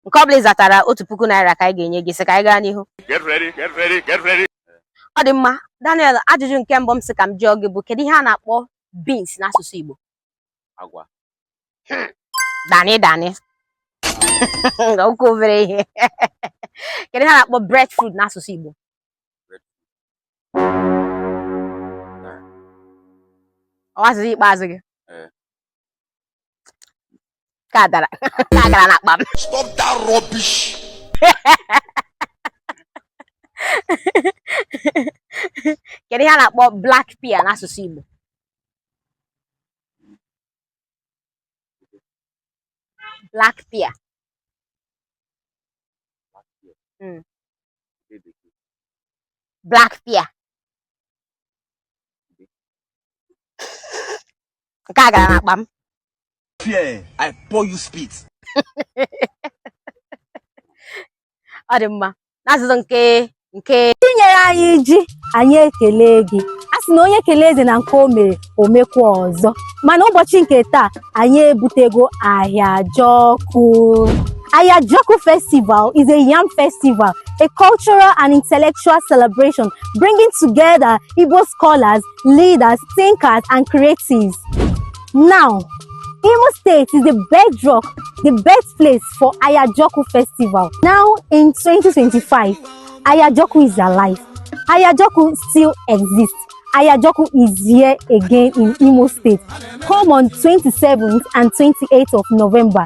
Nke ọ bụla zatara 1,000 naira ka anyị ga-enye gị sị ka anyị gaa n'ihu. Get ready, get ready, get ready. Ọ dị mma, Daniel, ajụjụ nke mbụ m sị ka m jụọ gị bụ kedu ihe a na-akpọ beans n'asụsụ Igbo? Agwa. Dani. Okwu obere ihe. Kedu ihe a na-akpọ breadfruit n'asụsụ Igbo? Ọ asụsụ ikpeazụ gị? Ka gara n'akpa m. Stop that rubbish. Kedu ihe a na-akpọ black pea n'asụsụ Igbo? Black pea. Black pea. Nke a gara n'akpa m. Fear, I pour you spit. Ọ dị mma. N'asụsụ nke tinyere anyị ji anyị ekele gị. A sị na onye kelee eze na nke o mere o mekwa ọzọ. Mana ụbọchị nke taa anyị ebutego Ahịajọkụ. Ahịajọkụ Festival is a yam festival, a cultural and intellectual celebration bringing together Igbo scholars, leaders, thinkers, and creatives. Now, Imo State is the bedrock, the birthplace for Ahịajọkụ Festival. Now, in 2025, Ahịajọkụ is alive. Ahịajọkụ still exists. Ahịajọkụ is here again in Imo State. Come on 27th and 28th of November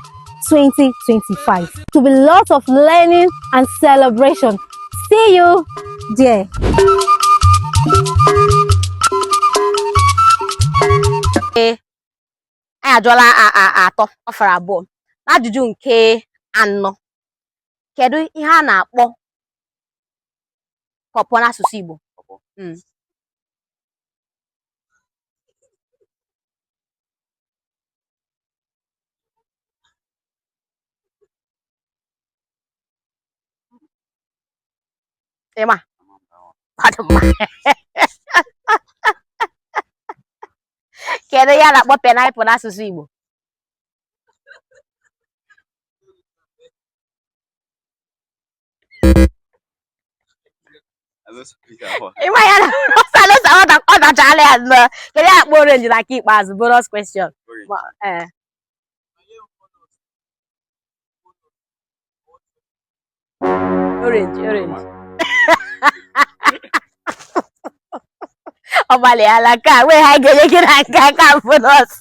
2025. To be lots of learning and celebration. See you there. anyị ajụọla atọ ọ fara abụọ. N'ajụjụ nke anọ, kedu ihe a na-akpọ pọpọ n'asụsụ Igbo? Ịma? Kedu ihe a na-akpọ pineapple n'asụsụ Igbo? Ịma ya na ọ dachala ya nnọọ. Kedu ihe a na-akpọ orange na nke ikpeazụ? Bonus question. Orange. Ọ gbalịala ka wee ha ga-enye gị na nke aka bonus.